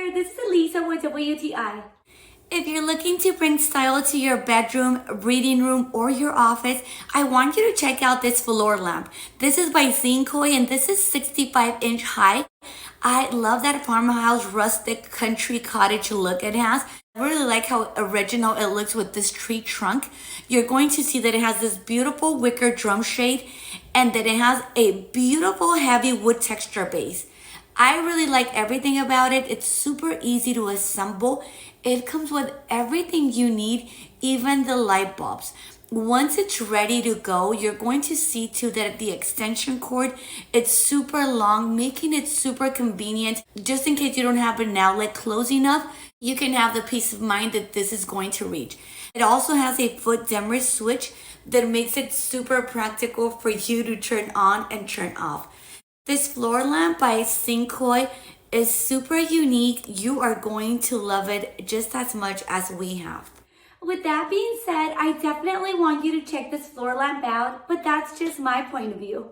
there, this is Elisa with WTI. If you're looking to bring style to your bedroom, reading room, or your office, I want you to check out this floor lamp. This is by Scenekoy and this is 65-inch high. I love that farmhouse rustic country cottage look it has. I really like how original it looks with this tree trunk. You're going to see that it has this beautiful wicker drum shade and that it has a beautiful heavy wood texture base. I really like everything about it. It's super easy to assemble. It comes with everything you need, even the light bulbs. Once it's ready to go, you're going to see too that the extension cord, it's super long, making it super convenient. Just in case you don't have an outlet close enough, you can have the peace of mind that this is going to reach. It also has a foot dimmer switch that makes it super practical for you to turn on and turn off. This floor lamp by Scenekoy is super unique. You are going to love it just as much as we have. With that being said, I definitely want you to check this floor lamp out, but that's just my point of view.